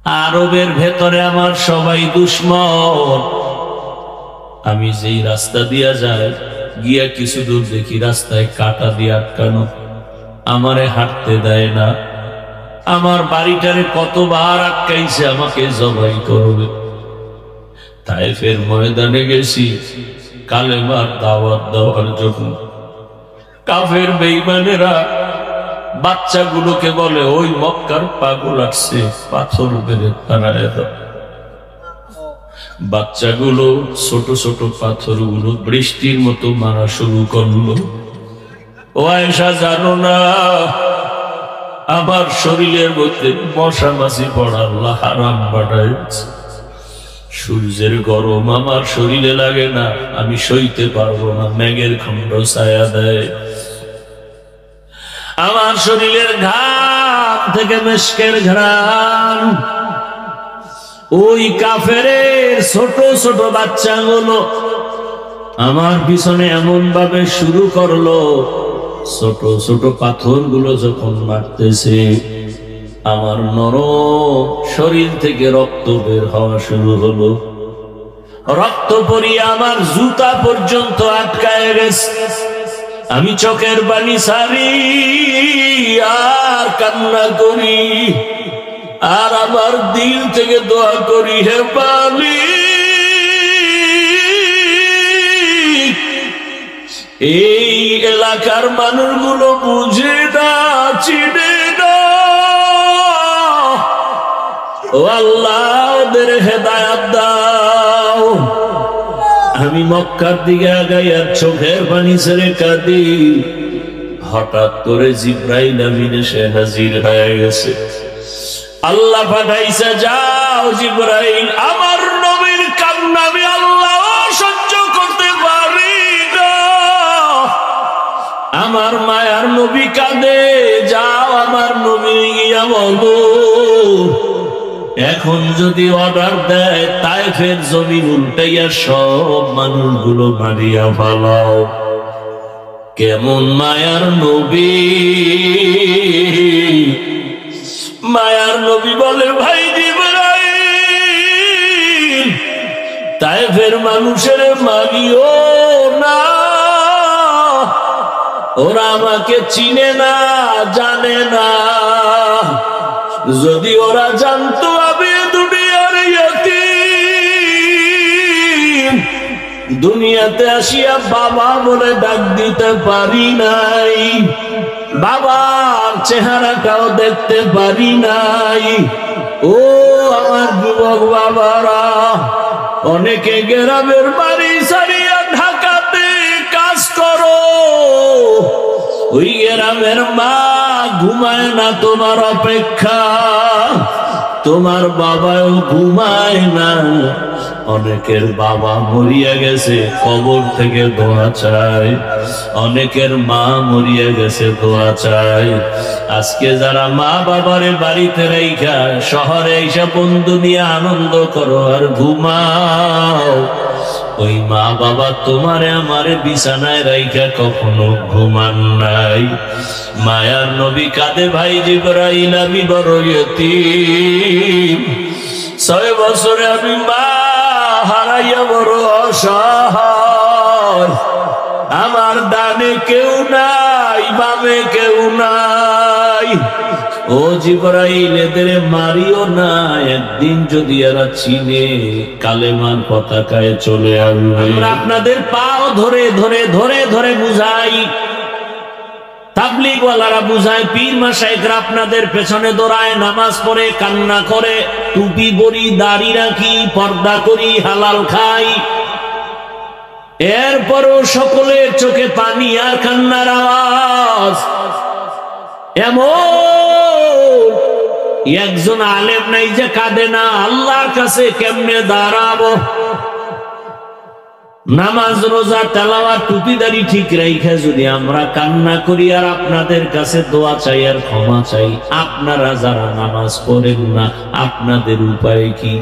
আরবের ভেতরে আমার সবাই দুশ্মন। আমি যেই রাস্তা দিয়া যাই, গিয়া কিছু দূর দেখি রাস্তায় কাঁটা দিয়ে আটকানো, আমারে হাঁটতে দেয় না। আমার বাড়িটারে কতবার আটকাইছে, আমাকে জবাই করবে। তায়েফের ময়দানে গেছি কালেমার দাওয়াত দেওয়ার জন্য। কাফের বেঈমানেরা বাচ্চাগুলোকে বলে, ওই মক্কার পাগল আসছে, পাথর বেড়ে তাড়ায় দাও। বাচ্চাগুলো ছোট ছোট পাথরগুলো বৃষ্টির মতো মারা শুরু করলো। ও আয়েশা, জানো না আমার শরীরের মধ্যে মশা মাছি পড়া আল্লাহ হারাম বানাইছে। সূর্যের গরম আমার শরীরে লাগে না, আমি সইতে পারবো না, মেঘের খণ্ড ছায়া দেয়। আমার শরীরের ঘাম থেকে মেশকের ঘ্রাণ। ওই কাফের ছোট ছোট বাচ্চাগুলো আমার পিছনে এমন ভাবে শুরু করলো, ছোট ছোট পাথরগুলো যখন মারতেছে, আমার নরম শরীর থেকে রক্ত বের হওয়া শুরু হলো। রক্ত পরিয়ে আমার জুতা পর্যন্ত আটকায় গেছে। আমি চোখের পানি ছাড়ি আর কান্না করি, আর আমার দিল থেকে দোয়া করি, হে মালিক, এই এলাকার মানুষগুলো বুঝে না, চিনে না, ও আল্লাহ ওদের হেদায়েত দাও। আমি মক্কার দিকে আগাই আর চোখের পানি ছেড়ে কাঁদি। হঠাৎ করে জিবরাইল আমিন এসে হাজির হয়ে গেছে। আল্লাহ পাঠাইছে, যাও জিবরাইল, আমার নবীর কান্না আমি আল্লাহ সহ্য করতে পারি না। আমার মায়ার নবী কাঁদে, যাও আমার নবী গিয়া বলো, এখন যদি অর্ডার দেয় তায়েফের জমিন উল্টাইয়া সব মানুষগুলো মারিয়া ফেলাও। কেমন মায়ার নবী! মায়ার নবী বলে, ভাই জিবরাইল, তায়েফের মানুষের মারিও না, ওরা আমাকে চিনে না, জানে না। যদি ওরা জানতো আমি দুনিয়ার ইয়তীম, দুনিয়াতে আসিয়া বাবা বলে ডাক দিতে পারি নাই, বাবার চেহারাটাও দেখতে পারি নাই। ও আমার যুবক বাবারা, অনেকে গ্রামের বাড়ি ছাড়িয়া ঢাকাতে কাজ করো, ওই গ্রামের মা ঘুমায় না তোমার অপেক্ষা, তোমার বাবাও ঘুমায় না। অনেকের বাবা মরিয়া গেছে, কবর থেকে দোয়া চায়। অনেকের মা মরিয়া গেছে, দোয়া চায়। আজকে যারা মা বাবারে বাড়িতে রাইখা শহরে এসে বন্ধু নিয়ে আনন্দ করো আর ঘুমাও, ওই মা বাবা তোমারে আমারে বিছানায় রাইখা কখনো ঘুমান নাই। মায়ার নবী কাঁদে, ভাই জিবরাইল, আমি বড় ইয়তীম, 6 বছরে আমি মা হারাইয়া বড় অসহায়, আমার ডানে কেউ নাই, বামে কেউ নাই। ও জিবরাইল, এদের মারিও না, একদিন যদি এরা চিনে কালেমার পতাকায় চলে আসবে। আমরা আপনাদের পাও ধরে ধরে ধরে ধরে বুঝাই, তাবলীগওয়ালারা বুঝায়, পীর মাশায়েখরা আপনাদের পেছনে দৌড়ায়, নামাজ পড়ে, কান্না করে, টুপি পরি, দাড়ি রাখি, পর্দা করি, হালাল খাই, এরপরও সকলের চোখে পানি আর কান্নার আওয়াজ। এমন একজন আলেম নাই যে কাঁদে না। আল্লাহর কাছে কেমনে দাঁড়াবো? নামাজ, রোজা, তেলাওয়াত, টুপি দাড়ি ঠিক রাইখা যদি আমরা কান্না করি আর আপনাদের কাছে দোয়া চাই আর ক্ষমা চাই, আপনারা যারা নামাজ পড়েন না, আপনাদের উপায় কি?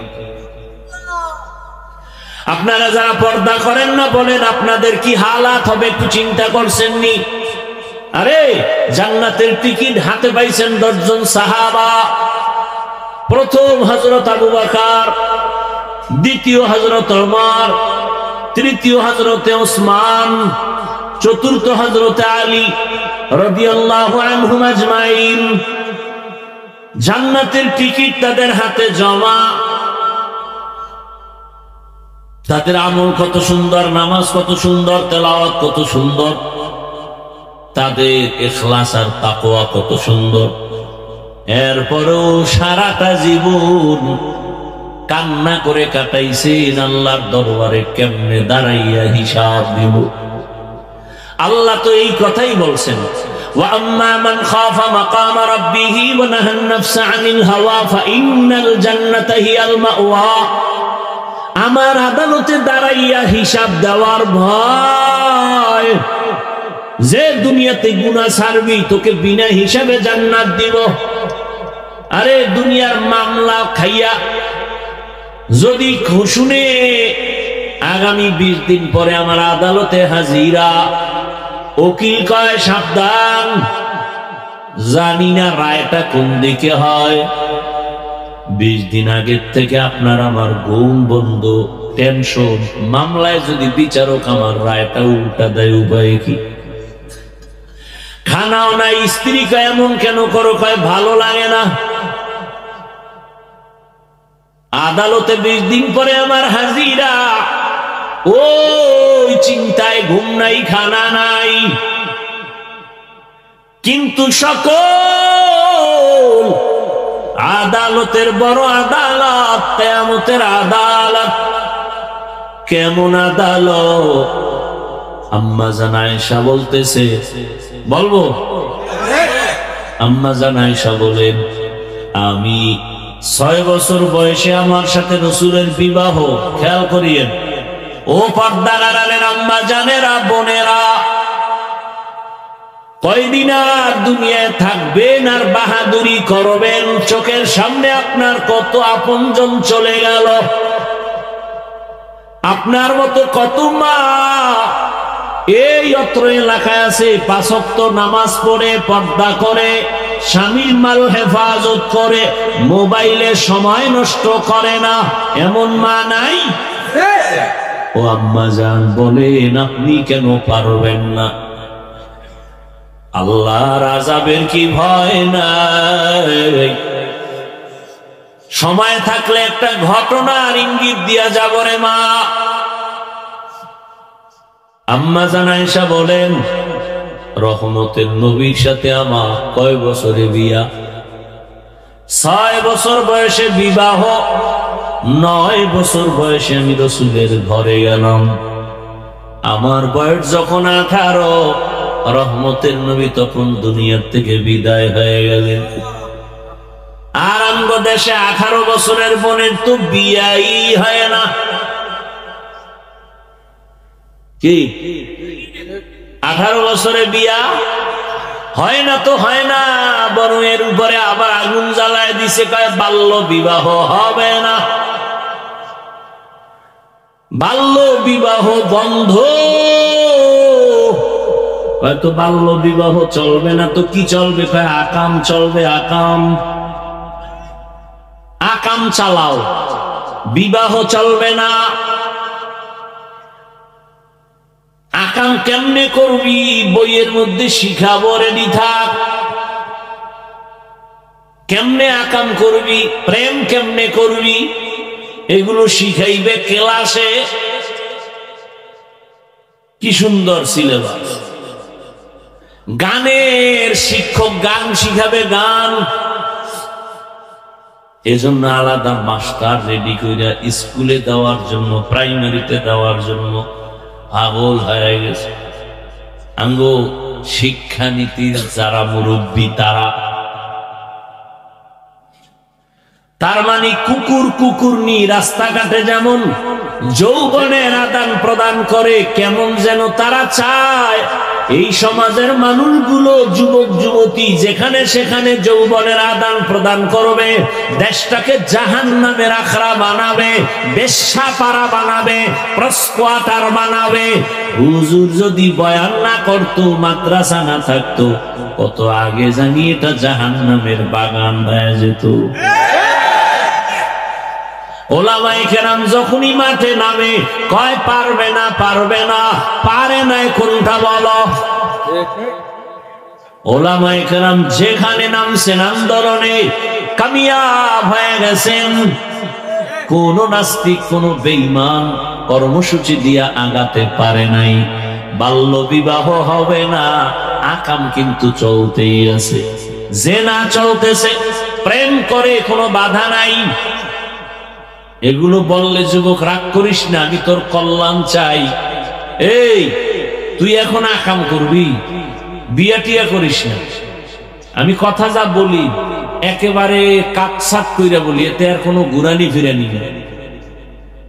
আপনারা যারা পর্দা করেন না, বলেন আপনাদের কি হালাত হবে? একটু চিন্তা করছেন নি? আরে জান্নাতের টিকিট হাতে পাইছেন 10 জন সাহাবা, প্রথম হযরত আবু বকর, দ্বিতীয় হযরত ওমর, তৃতীয় হযরত ওসমান, চতুর্থ হযরত আলী রাদিয়াল্লাহু আনহুম আজমাইন। জান্নাতের টিকিট তাদের হাতে জমা। তাদের আমল কত সুন্দর, নামাজ কত সুন্দর, তেলাওয়াত কত সুন্দর, তাদের ইখলাস আর তাকওয়া কত সুন্দর। এরপরেও সারাটা জীবন কান্না করে কাটাইছেন আল্লাহর দরবারে কেমনে দাঁড়াইয়া হিসাব দিব। আল্লাহ তো এই কথাই বলছেন, ওয়া আম্মা মান খাফা মাকাম রাব্বিহি ওয়া নাহান নাফসা আনিল হাওয়া ফাইন্নাল জান্নাতা হিয়াল মাওয়া। আমার আদালতে দাঁড়াইয়া হিসাব দেওয়ার ভয়, যে দুনিয়াতে গুনাহ ছাড়বি তোকে বিনা হিসাবে জান্নাত দিব। আরে দুনিয়ার মামলা খাইয়া যদি শুনে আগামী 20 দিন পরে আমার আদালতে হাজিরা, উকিল কয় সাবধান, জানি না রায়টা কোন দিকে হয়। 20 দিন আগের থেকে আপনার আমার ঘুম বন্ধ, টেনশন। মামলায় যদি বিচারক আমার রায়টা উল্টা দেয়, উপায় কি? খানাও নাই, স্ত্রী কয় এমন কেন করো, কয় ভালো লাগে না। আদালতে 20 দিন পরে আমার হাজিরা, ওই চিন্তায় ঘুম নাই, খানা নাই। কিন্তু সকল আদালতের বড় আদালত কিয়ামতের আদালত। কেমন আদালত? আম্মা জান আয়েশা বলতেছে, বলবো? আম্মা জান আয়েশা বলেন, আমি 6 বছর বয়সে আমার সাথে রাসূলের বিবাহ। খেয়াল করিয়েন ও পর্দার আড়ালের আম্মা জানেরা, বোনেরা, কয়দিন আর দুনিয়ায় থাকবেন আর বাহাদুরি করবেন? চোখের সামনে আপনার কত আপনজন চলে গেল। আপনার মতো কত মা এই অত্র এলাকায় আছে, 5 ওয়াক্ত নামাজ পড়ে, পর্দা করে, স্বামীর মাল হেফাজত করে, মোবাইলে সময় নষ্ট করে না, এমন মা নাই? ও আম্মা জান বলেন, আপনি কেন পারবেন না? আল্লাহর আযাবের কি ভয় নাই? সময় থাকলে একটা ঘটনার ইঙ্গিত দিয়া যাব রে মা। আম্মা জান আয়েশা বলেন, রহমতের নবীর সাথে আমার কয় বছরে বিয়া? 6 বছর বয়সে বিবাহ, 9 বছর বয়সে আমি রাসূলের ঘরে গেলাম। আমার বয়স যখন 18, রহমতের নবী তখন দুনিয়ার থেকে বিদায় হয়ে গেলেন। আর আমগো দেশে 18 বছরের বোনের তো বিয়াই হয় না। কি 18 বছরে বিয়া হয় না? তো হয় না, বরং এর উপরে আবার আগুন জ্বালায় দিছে, কয় বাল্য বিবাহ হবে না, বাল্য বিবাহ বন্ধ। হয়তো বাল্য বিবাহ চলবে না, তো কি চলবে? কয় আকাম চলবে। আকাম, আকাম চালাও, বিবাহ চলবে না। আকাম কেমনে করবি? বইয়ের মধ্যে শিখাবো, রেডি থাক। কেমনে আকাম করবি, প্রেম কেমনে করবি, এগুলো শিখাইবে ক্লাসে। কি সুন্দর সিলেবাস। গানের শিক্ষক গান শিখাবে, গান। এজন্য আলাদা মাস্টার রেডি করে স্কুলে দেওয়ার জন্য, প্রাইমারিতে দেওয়ার জন্য পাগল হয়ে গেছে। আঙ্গো শিক্ষানীতির যারা মুরব্বী, তার মানে কুকুর কুকুরনি রাস্তাঘাটে যেমন যৌবনের আদান প্রদান করে, কেমন যেন তারা চায় এই সমাজের মানুষগুলো, যুবক যুবতী যেখানে সেখানে যৌবনের আদান প্রদান করবে, দেশটাকে জাহান্নামের আখড়া বানাবে, বেশ্যাপাড়া বানাবে, প্রস্কোয়াটার বানাবে। হুজুর যদি বয়ান না করতো, মাদ্রাসা না থাকতো, কত আগে জানি এটা জাহান্নামের বাগান হয়ে যেত। ওলামায়ে কেরাম যখনই মাঠে নামে কয় পারবে না, পারবে না, পারে না, কোনটা বলো? ওলামায়ে কেরাম যেখানে নামছেন আন্দোলনে কামিয়াব হয়ে গেছেন। কোন নাস্তিক, কোন বেঈমান কর্মসূচি দিয়া আগাতে পারে নাই। বাল্য বিবাহ হবে না, আকাম কিন্তু চলতেই আছে, জেনা চলতেছে, প্রেম করে কোনো বাধা নাই। এগুলো বললে যুবক রাগ করিস না, আমি তোর কল্যাণ চাই। এই তুই এখন আকাম করবি, বিয়া টিয়া করিস না। আমি কথা যা বলি একেবারে কাকসাক কইরা বলি, এতে আর কোনো ঘুরানি ফিরানি নেই।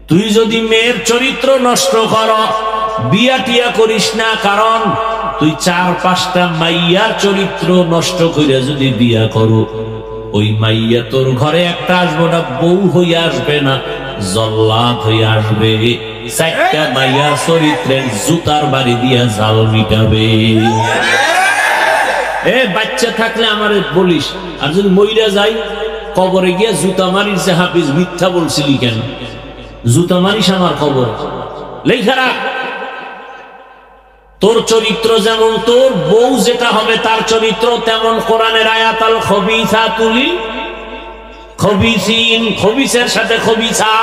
তুই যদি মেয়ের চরিত্র নষ্ট কর, বিয়া টিয়া করিস না, কারণ তুই 4-5টা মাইয়ার চরিত্র নষ্ট কইরা যদি বিয়া করো, ওই মাইয়া তোর ঘরে একটা আসবো না, বউ হইয়া আসবে না, জল্লাদ হইয়া আসবে। 4টা মাইয়ার চরিত্রের জুতার বাড়ি দিয়া জাল মিটাবে। এ বাচ্চা থাকলে আমারে বলিস, আর যদি মইরা যাই কবরে গিয়া জুতা মারিস যে হাফিজ মিথ্যা বলছিলি কেন? জুতা মারিস আমার কবরে, লেখা রাখ। তোর চরিত্র যেমন, তোর বউ যেটা হবে তার চরিত্র তেমন। কোরআনের আয়াত, আল খবিসাতুলি খবিসিন, খবিসের সাথে খবিসা।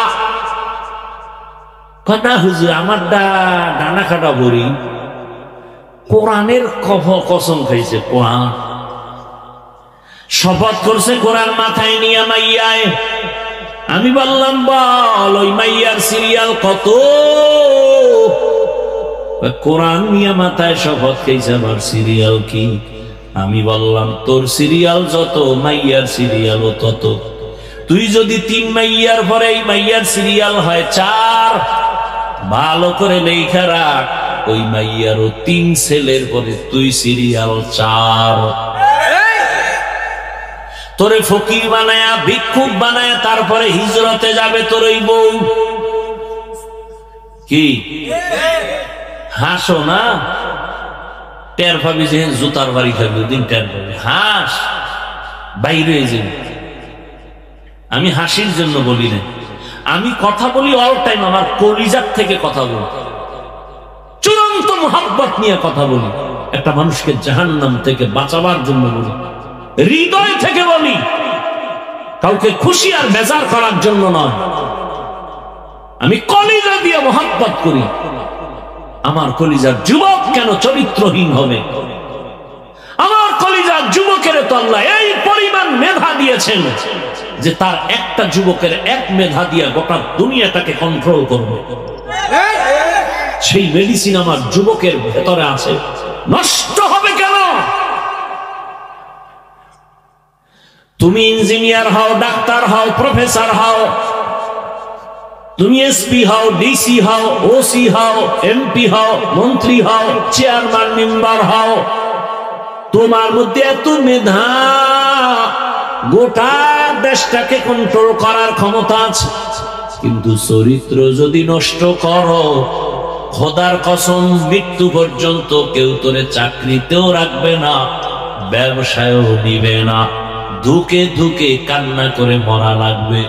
কথা হুজুর আমার ডানা কাটা বড়ি, কোরআনের কসম খাইছে। কোরআন শপথ করছে কোরআন মাথায় নিয়ে মাইয়ায়। আমি বললাম বল ওই মাইয়ার সিরিয়াল কত? কোরআন নিয়ে মাথায় শপথ খাইছে, আমার সিরিয়াল কি? আমি বললাম তোর সিরিয়াল যত, মাইয়ার সিরিয়ালও তত। তুই যদি 3 মাইয়ার পরে এই মাইয়ার সিরিয়াল হয় 4, ভালো করে লেখা রাখ, ওই মাইয়ারও 3 ছেলের পরে তুই সিরিয়াল 4। তোরে ফকির বানায়া, ভিক্ষুক বানায়া তারপরে হিজরতে যাবে তোর ওই বউ। কি হাসো না? টের পাবি যে জুতার বাড়ি খাবি, দিন টের পাবি। হাস, বাইরে যাবি। আমি হাসির জন্য বলি না, আমি কথা বলি অল টাইম, আমার কলিজার থেকে কথা বলি, চূড়ান্ত মোহাব্বত নিয়ে কথা বলি। একটা মানুষকে জাহান্নাম থেকে বাঁচাবার জন্য বলি, হৃদয় থেকে বলি, কাউকে খুশি আর বেজার করার জন্য নয়। আমি কলিজা দিয়ে মোহাব্বত করি। আমার কলিজার যুবক কেন চরিত্রহীন হবে? আমার কলিজার যুবকের তো আল্লাহ এই পরিমাণ মেধা দিয়েছেন যে তার একটা যুবকের 1 মেধা দিয়ে গোটা দুনিয়াটাকে কন্ট্রোল করবে। সেই মেডিসিন আমার যুবকের ভেতরে আছে, নষ্ট হবে কেন? তুমি ইঞ্জিনিয়ার হও, ডাক্তার হও, প্রফেসর হও, তুমি এসপি হও, ডিসি হও, ওসি হও, এমপি হও, মন্ত্রী হও, চেয়ারম্যান মেম্বার হও, তোমার মধ্যে এত মেধা, গোটা দেশটাকে কন্ট্রোল করার ক্ষমতা আছে। কিন্তু চরিত্র যদি নষ্ট করো, খোদার কসম মৃত্যু পর্যন্ত কেউ তোরে চাকরিতেও রাখবে না, ব্যবসায়ও নিবে না, ধুকে ধুকে কান্না করে মরা লাগবে।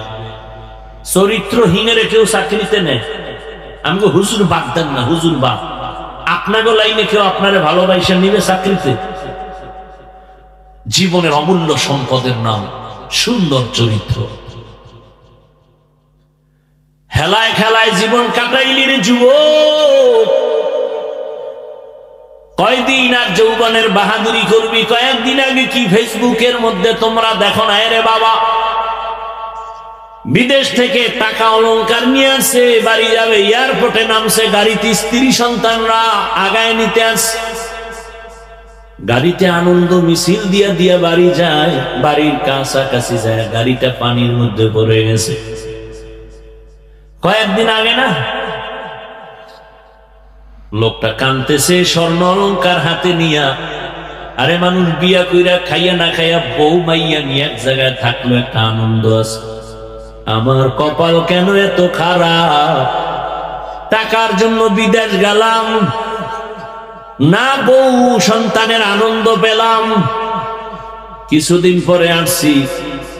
চরিত্রহীনের কেউ চাকরিতে নেয়। আমি হুজুর বাদ দেন না, হুজুর বাদ। আপনাকে লাইনে কেউ আপনারে ভালোবাসা নিবে চাকরিতে? জীবনের অমূল্য সম্পদের নাম সুন্দর চরিত্র। হেলায় খেলায় জীবন কাটাইলি রে যুবক, কয়দিন আর যৌবনের বাহাদুরি করবি? কয়েকদিন আগে কি ফেসবুকের মধ্যে তোমরা দেখো না রে বাবা, বিদেশ থেকে টাকা অলংকার নিয়ে আসছে, বাড়ি যাবে, এয়ারপোর্টে নামছে, গাড়িতে স্ত্রী সন্তানরা আগায় নিতে আসছে, গাড়িতে আনন্দ মিছিল দিয়া দিয়া বাড়ি যায়, বাড়ির কাছাকাছি যায়, গাড়িটা পানির মধ্যে পড়ে গেছে। কয়েকদিন আগে না, লোকটা কানতেছে, স্বর্ণ অলংকার হাতে নিয়া। আরে মানুষ বিয়া কইরা খাইয়া না খাইয়া বউ মাইয়া নিয়ে এক জায়গায় থাকলো, একটা আনন্দ আছে। আমার কপাল কেন এত খারাপ, টাকার জন্য বিদেশ গেলাম না, বউ সন্তানের আনন্দ পেলাম, কিছুদিন পরে আসছি,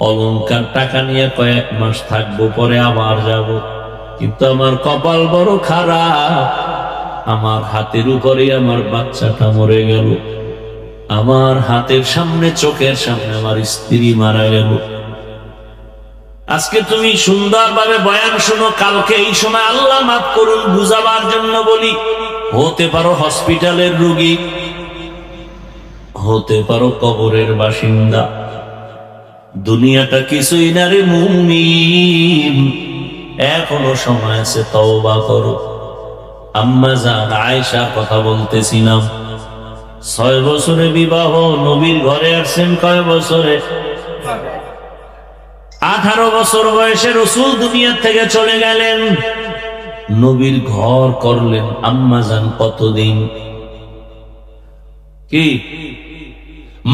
অলংকার টাকা নিয়ে কয়েক মাস থাকবো, পরে আবার যাব। কিন্তু আমার কপাল বড় খারাপ, আমার হাতের উপরে আমার বাচ্চাটা মরে গেল, আমার হাতের সামনে, চোখের সামনে আমার স্ত্রী মারা গেল। আজকে তুমি সুন্দরভাবে বয়ান শোনো, কালকে এই সময় আল্লাহ মাফ করুন বুঝাবার জন্য বলি, হতে পারো হসপিটালের রোগী, হতে পারো কবরের বাসিন্দা। দুনিয়াটা কিছুই না রে মুমিন, এখনো সময় আছে, তওবা করো। আম্মা জান আয়েশা কথা বলতেছিলাম, 6 বছরে বিবাহ, নবীর ঘরে আসছেন কয় বছরে? 18 বছর বয়সে রাসূল দুনিয়া থেকে চলে গেলেন, নবীর ঘর করলেন আম্মা জান কতদিন? কি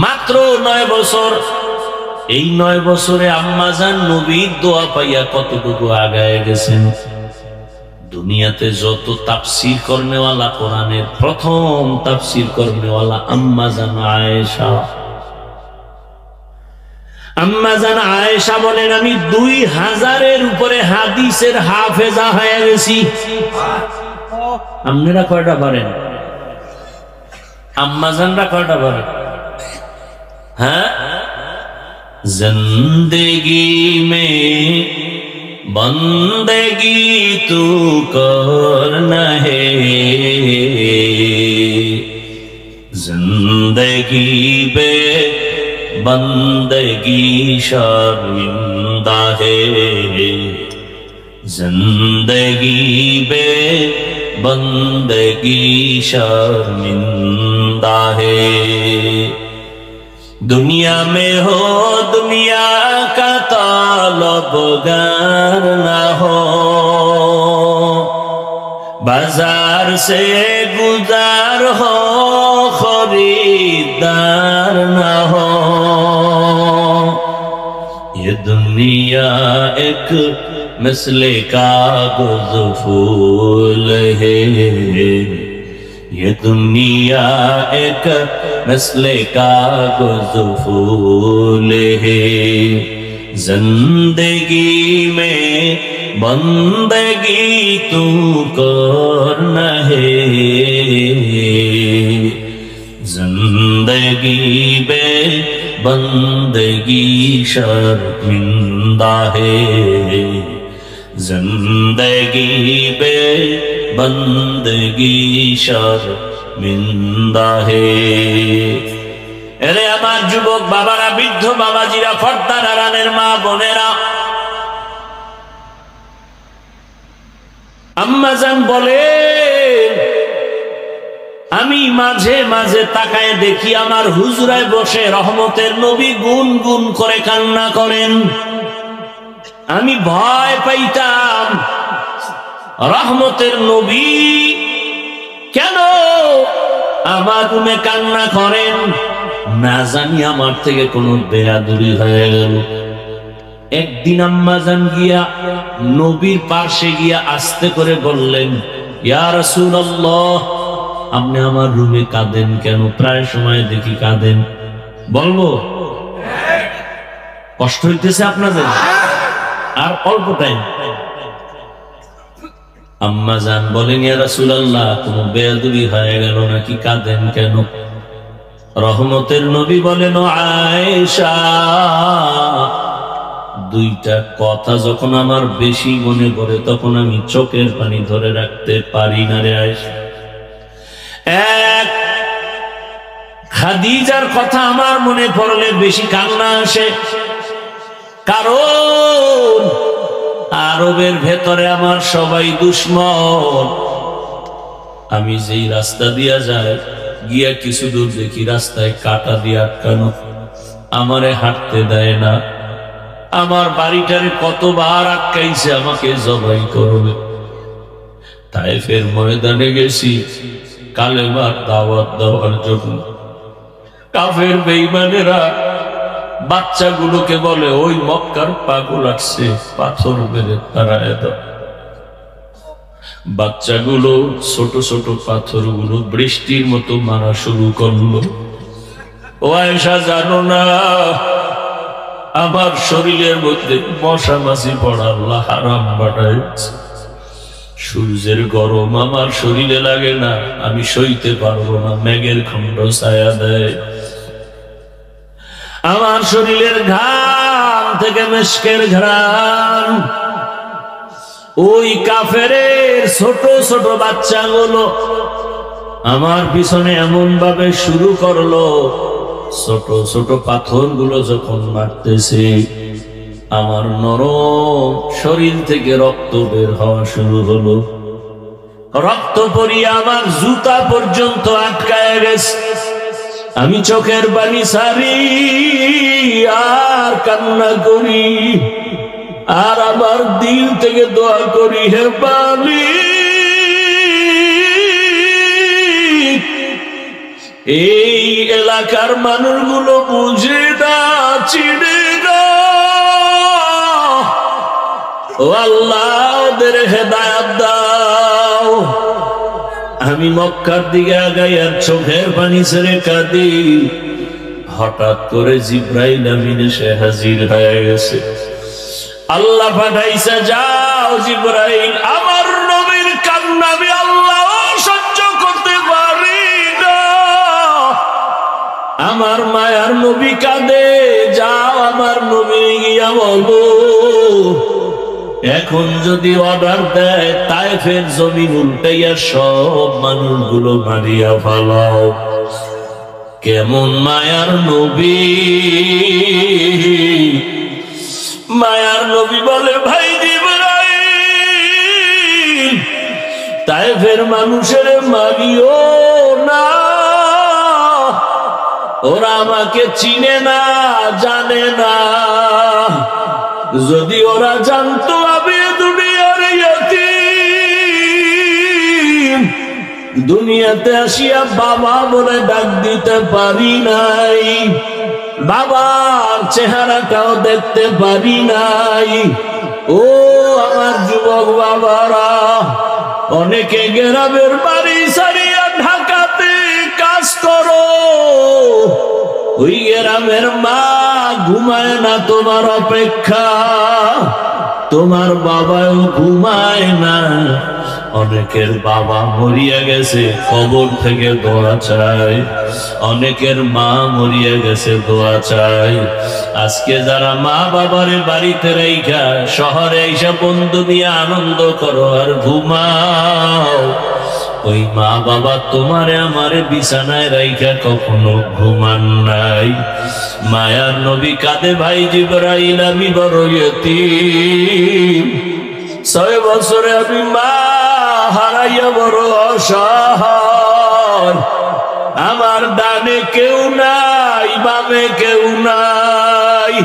মাত্র 9 বছর। এই 9 বছরে আম্মা জান নবীর দোয়া পাইয়া কতটুকু আগায় গেছেন। দুনিয়াতে যত তাফসীর করনেওয়ালা, কোরআনের প্রথম তাফসীর করনেওয়ালা আম্মা জান আয়েশা। আম্মা জান আয়েশা বলেন, আমি 2000-এর উপরে হাদিসের হাফেজা হয়ে গেছি। আপনারা কয়টা পারেন? আম্মা জানরা কয়টা পারেন? হ্যাঁ, জিন্দেগি মে বন্দেগি তু করনা হে, জিন্দেগি বে বন্দেগি শর্মিন্দা হে, জিন্দেগি বে बंदगी शर्मिंदा है। दुनिया में हो दुनिया का तलबगार ना हो, बाजार से गुजार हो खरीदार ना हो। ये दुनिया एक मिसले कागज फूल है, ये दुनिया एक मिसले कागज फूल है। जिंदगी में बंदगी तू करना है, जिंदगी में बंदगी शर्मिंदा है, जिंदगी पे बंदगी शर्मिंदा है। এরে আমার যুবক বাবারা, বৃদ্ধ বাবাজিরা, পর্দার আড়ালের মা বোনেরা, আম্মা জান বলে, আমি মাঝে মাঝে তাকায় দেখি আমার হুজরায় বসে রহমতের নবী গুন গুন করে কান্না করেন। আমি ভয় পাইতাম, রহমতের নবী কেন আমার রুমে কান্না করেন? না জানি আমার থেকে কোনো বেয়াদুরি হয়ে গেল। একদিন আম্মা জান গিয়া নবীর পাশে গিয়া আস্তে করে বললেন, ইয়া রাসূলুল্লাহ, আপনি আমার রুমে কাঁদেন কেন? প্রায় সময় দেখি কাঁদেন। বলবো কষ্ট হইতেছে আপনাদের? আর অল্প টাইম। আম্মা জান বলেন, ইয়া রাসূলুল্লাহ, কোনো বেয়াদবি হয়ে গেল নাকি, কাঁদেন কেন? রহমতের নবী বলেন, ও আয়েশা, দুইটা কথা যখন আমার বেশি মনে পড়ে তখন আমি চোখের পানি ধরে রাখতে পারি না রে আয়েশা। এক, খাদিজার কথা আমার মনে পড়লে বেশি কান্না আসে, কারণ আরবের ভেতরে আমার সবাই দুশ্মন। আমি যেই রাস্তা দিয়া যাই, গিয়া কিছু দূর দেখি রাস্তায় কাটা দিয়ে আটকানো, আমারে হাঁটতে দেয় না। আমার বাড়িটারে কতবার আটকাইছে, আমাকে জবাই করবে। তায়েফের ময়দানে গেছি কালেমার দাওয়াত দেওয়ার জন্য। কাফের বেঈমানেরা বাচ্চাগুলোকে বলে, ওই মক্কার পাগল আসছে, পাথর মেরে তাড়ায় দাও। বাচ্চাগুলো ছোট ছোট পাথরগুলো বৃষ্টির মতো মারা শুরু করলো। ও আয়েশা, জানো না আমার শরীরের মধ্যে মশা মাছি পড়া আল্লাহ হারাম বানাইছে। সূর্যের গরম আমার শরীরে লাগে না, আমি সইতে পারবো না, মেঘের খণ্ড ছায়া দেয়। আমার শরীরের ঘাম থেকে মেশকের ঘ্রাণ, ওই কাফেরের ছোট ছোট বাচ্চাগুলো আমার পিছনে এমন ভাবে শুরু করলো, ছোট ছোট পাথরগুলো যখন মারতেছে আমার নরম শরীর থেকে রক্ত বের হওয়া শুরু হলো। রক্ত পরিয়ে আমার জুতা পর্যন্ত আটকায় গেছে। আমি চোখের পানি ছাড়ি আর কান্না করি, আর আমার দিল থেকে দোয়া করি, হে পানি, এই এলাকার মানুষগুলো বুঝে না, চিনে না, ও আল্লাহ ওদের হেদায়েত দাও। আমি মক্কার দিকে আগাই আর চোখের পানি ছেড়ে কাঁদি। হঠাৎ করে জিব্রাইল আমিন এসে হাজির হয়ে গেছে। আল্লাহ পাঠাইছে, যাও জিব্রাইল, আমার নবীর কান্না আমি আল্লাহ সহ্য করতে পারি না, আমার মায়ার নবী কাঁদে, যাও আমার নবী গিয়া বলো এখন যদি অর্ডার দেয় তায়েফের জমিন উল্টাইয়া সব মানুষগুলো মারিয়া ফেলাও। কেমন মায়ার নবী! মায়ার নবী বলে, ভাই জিবরাইল, তায়েফের মানুষের মারিও না, ওরা আমাকে চিনে না, জানে না। যদি ওরা জানতো আমি দুনিয়ার ইয়াতীম, দুনিয়াতে আসিয়া বাবা বলে ডাক দিতে পারি নাই, বাবার চেহারাটাও দেখতে পারি নাই। ও আমার যুবক বাবারা, অনেকে গ্রামের বাড়ি ছাড়িয়া ঢাকাতে কাজ করো, ওই গ্রামের মা ঘুমায় না তোমার অপেক্ষা, তোমার বাবাও ঘুমায় না। অনেকের বাবা মরিয়া গেছে, কবর থেকে দোয়া চায়, অনেকের মা মরিয়া গেছে, দোয়া চায়। আজকে যারা মা বাবারে বাড়িতে রাইখা শহরে এসে বন্ধু নিয়ে আনন্দ করো আর ঘুমাও, ওই মা বাবা তোমারে আমারে বিছানায় রাইখা কখনো ঘুমান নাই। মায়ার নবী কাঁদে, ভাই জিবরাইল, আমি বড় ইয়তীম, 6 বছরে আমি মা হারাইয়া বড় অসহায়, আমার ডানে কেউ নাই, বামে কেউ নাই।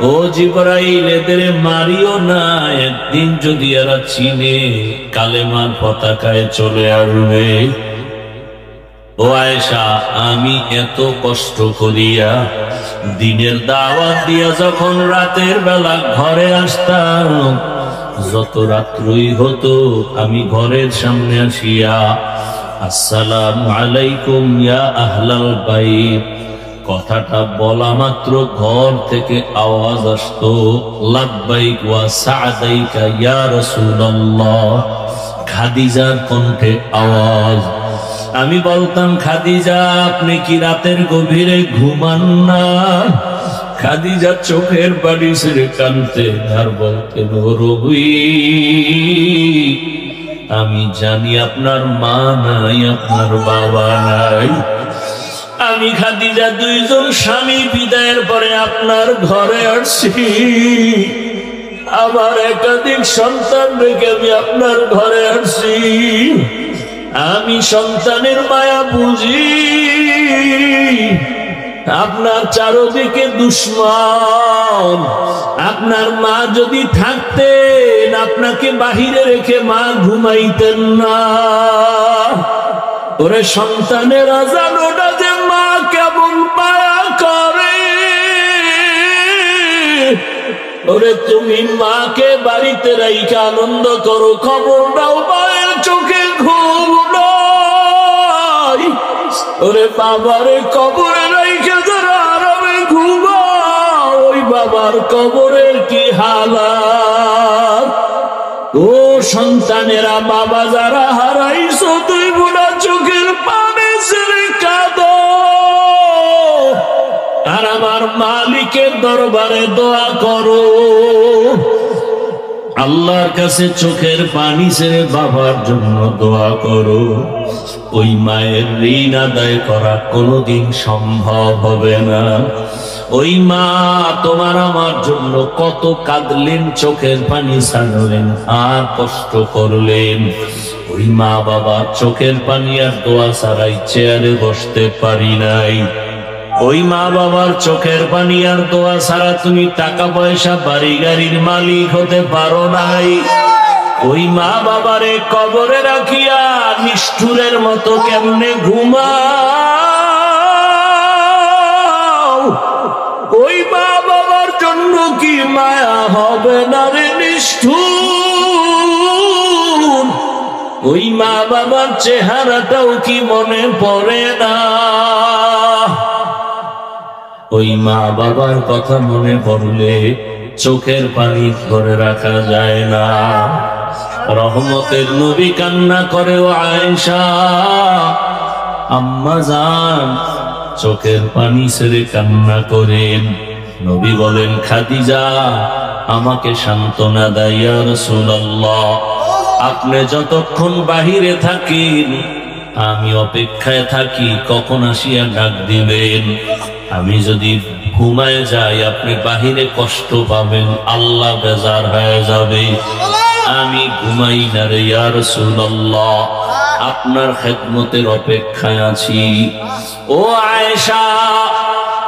ও জিবরাইল, এদের মারিও না, একদিন যদি এরা চিনে কালেমার পতাকায় চলে আসবে। ও আয়েশা, আমি এত কষ্ট করিয়া দিনের দাওয়াত দিয়া যখন রাতের বেলা ঘরে আসতাম, যত রাত্রই হতো আমি ঘরের সামনে আসিয়া আসসালামু আলাইকুম ইয়া আহলাল বাইত কথাটা বলা মাত্র ঘর থেকে আওয়াজ আসতো, লাব্বাইক ওয়া সা'দাইকা ইয়া রাসূলুল্লাহ, খাদিজার কণ্ঠে আওয়াজ। আমি বলতাম, খাদিজা আপনি কি রাতের গভীরে ঘুমান না? খাদিজা চোখের পানি ছেড়ে কাঁদতেন আর বলতেন, ও রবি, আমি জানি আপনার মা নাই, আপনার বাবা নাই। আমি খাদিজা দুইজন স্বামী বিদায়ের পরে আপনার ঘরে আসছি, আমার একাধিক সন্তান রেখে আমি আপনার ঘরে আসছি। আমি সন্তানের মায়া বুঝি, আপনার চারদিকে দুশ্মন। আপনার মা যদি থাকতেন, আপনাকে বাহিরে রেখে মা ঘুমাইতেন না। ওরে সন্তানেরা জানো না যে মা কেমন মায়া করে। ওরে তুমি মাকে বাড়িতে রাইখা আনন্দ করো, খবর দাও মায়ের চোখে ঘুম নাই। ওরে বাবারে কবরে রাইখা যারা আরামে ঘুমাও, ওই বাবার কবরের কি হালাত। ও সন্তানেরা, বাবা যারা হারাইছো, তুই বুড়া চোখের পানি ছেড়ে কাঁদো আর আমার মালিকের দরবারে দোয়া করো। আল্লাহর কাছে চোখের পানি ছেড়ে বাবার জন্য দোয়া করো। ওই মায়ের ঋণ আদায় করা কোনোদিন সম্ভব হবে না। ওই মা তোমার আমার জন্য কত কাঁদলেন, চোখের পানি ছাড়লেন আর কষ্ট করলেন। ওই মা বাবা চোখের পানি আর দোয়া ছাড়াই চেয়ারে বসতে পারি নাই। ওই মা বাবার চোখের পানি আর দোয়া ছাড়া তুমি টাকা পয়সা বাড়ি গাড়ির মালিক হতে পারো নাই। ওই মা বাবারে কবরে রাখিয়া নিষ্ঠুরের মতো কেমনে ঘুমাও? ওই মা বাবার জন্য কি মায়া হবে না রে নিষ্ঠুর? ওই মা বাবার চেহারাটাও কি মনে পড়ে না? ওই মা বাবার কথা মনে পড়লে চোখের পানি ধরে রাখা যায় না। রহমতের নবী কান্না করে, ও আয়েশা আম্মা জান চোখের পানি ছেড়ে কান্না করেন। নবী বলেন, খাদিজা আমাকে সান্ত্বনা দেয়, ইয়া রাসূলুল্লাহ আপনি যতক্ষণ বাহিরে থাকেন আমি অপেক্ষায় থাকি কখন আসিয়া ডাক দিবেন। আমি যদি ঘুমায় যাই আপনি বাহিরে কষ্ট পাবেন, আল্লাহ বেজার হয়ে যাবে। আমি ঘুমাই না রে ইয়া রাসূলুল্লাহ, আপনার খেদমতের অপেক্ষায় আছি। ও আয়েশা,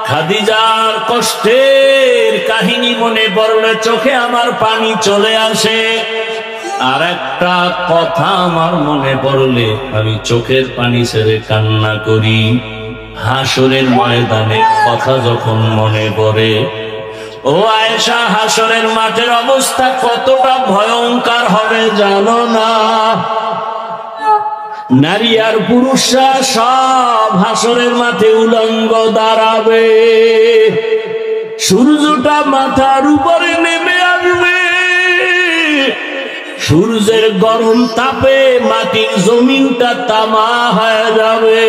খাদিজার কষ্টের কাহিনী মনে পড়লে চোখে আমার পানি চলে আসে। আর একটা কথা আমার মনে পড়লে আমি চোখের পানি ছেড়ে কান্না করি। হাসরের ময়দানে কথা যখন মনে পড়ে, ও আয়েশা হাসরের মাঠের অবস্থা কতটা ভয়ঙ্কর হবে জানো না? নারী আর পুরুষরা সব হাসরের মাঠে উলঙ্গ দাঁড়াবে। সূর্যটা মাথার উপরে নেমে আসবে। সূর্যের গরম তাপে মাটির জমিনটা তামা হয়ে যাবে।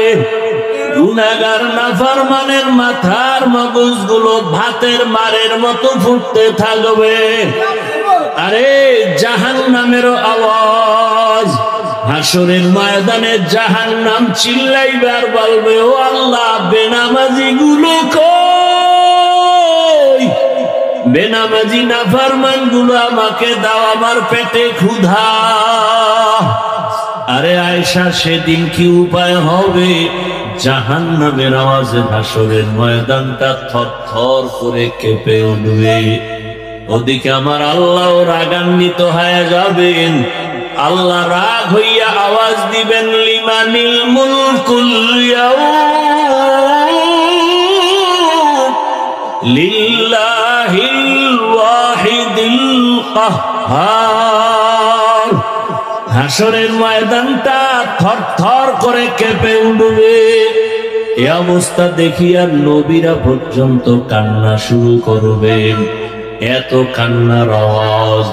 গুনাহগার নাফরমানের মাথার মগজগুলো ভাতের মারের মতো ফুটতে থাকবে। আরে জাহান্নামের আওয়াজ, হাসরের ময়দানে জাহান্নাম চিল্লাইবে আর বলবে, ও আল্লাহ বেনামাজি গুলো কই? বেনামাজি নাফরমান গুলো আমাকে দাও, আমার পেটে ক্ষুধা। আরে আয়েশা সেদিন কি উপায় হবে? জাহান্নামের আওয়াজে হাসরের ময়দানটা থরথর করে কেঁপে উঠবে। ওদিকে আমার আল্লাহ রাগান্বিত হয়ে যাবেন। আল্লাহ রাগ হইয়া আওয়াজ দিবেন, লিমানিল মুলকুল ইয়াউম লিল্লাহিল ওয়াহিদিল কাহ্হার। হাসরের ময়দানটা থরথর করে কেঁপে উঠবে। এই অবস্থা দেখিয়া নবীরা পর্যন্ত কান্না শুরু করবেন। এত কান্নার আওয়াজ।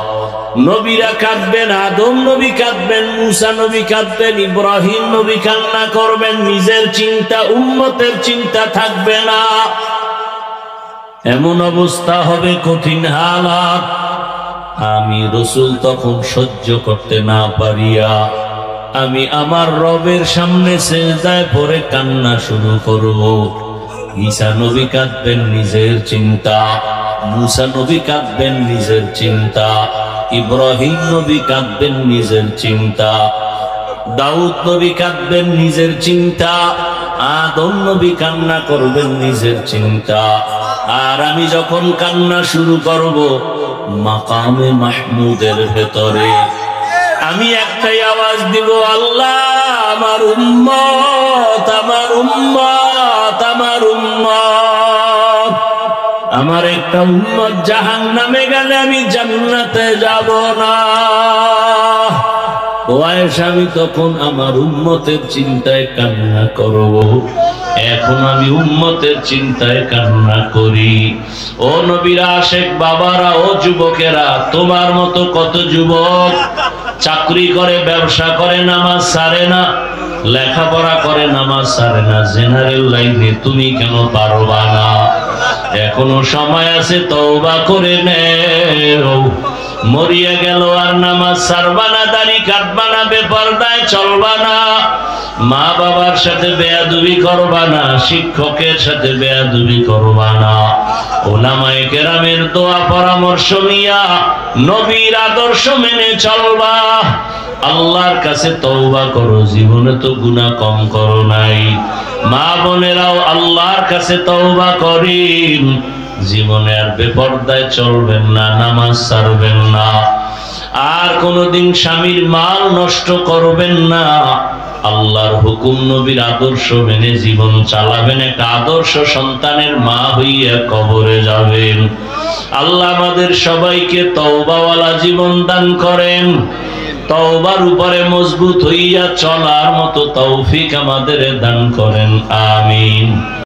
নবীরা কাঁদবেন, আদম নবী কাঁদবেন, মুসা নবী কাঁদবেন, ইব্রাহিম নবী কান্না করবেন। নিজের চিন্তা, উম্মতের চিন্তা থাকবে না। এমন অবস্থা হবে, কঠিন হালাত। আমি রাসূল তখন সহ্য করতে না পারিয়া আমি আমার রবের সামনে সিজদায় পড়ে কান্না শুরু করব। ঈসা নবী কাঁদবেন নিজের চিন্তা, মুসা নবী কাঁদবেন নিজের চিন্তা, ইব্রাহিম নবী কাঁদবেন নিজের চিন্তা, দাউদ নবী কাঁদবেন নিজের চিন্তা, আদম নবী কান্না করবেন নিজের চিন্তা। আর আমি যখন কান্না শুরু করব, মাকামে মাহমুদের ভেতরে আমি একটাই আওয়াজ দিব, আল্লাহ আমার উম্মত, আমার উম্মত, আমার উম্মত। আমার একটা উম্মত জাহান্নামে গেলে আমি জান্নাতে যাব না। ও আয়েশা, আমি তখন আমার উম্মতের চিন্তায় কান্না করব। এখন আমি উম্মতের চিন্তায় কান্না করি। ও নবীর আশিক বাবারা, ও যুবকেরা, তোমার মতো কত যুবক চাকরি করে, ব্যবসা করে, নামাজ ছাড়ে না, লেখাপড়া করে, নামাজ ছাড়ে না, জেনারেল লাইনে তুমি কেন পারবা না? এখনো সময় আছে, তওবা করে নেও। মরিয়া গেল আর নামাজ ছাড়বা না, দাড়ি কাটবা না, বেপরদায় চলবা না, মা বাবার সাথে বেয়াদবি করবা না, শিক্ষকের সাথে বেয়াদবি করবা না, ওলামায়ে কেরামের দোয়া পরামর্শ নিয়া নবীর আদর্শ মেনে চলবা। আল্লাহর কাছে তওবা করো, জীবনে তো গুনাহ কম করো নাই। মা বোনেরাও আল্লাহর কাছে তওবা করেন, জীবনে আর বেপরদায় চলবেন না, নামাজ ছাড়বেন না, আর কোনদিন স্বামীর মাল নষ্ট করবেন না, আল্লাহর হুকুম নবীর আদর্শ মেনে জীবন চালাবেন, একটা আদর্শ সন্তানের মা হইয়া কবরে যাবেন। আল্লাহ আমাদের সবাইকে তওবাওয়ালা জীবন দান করেন, তওবার উপরে মজবুত হইয়া চলার মতো তৌফিক আমাদের দান করেন। আমিন।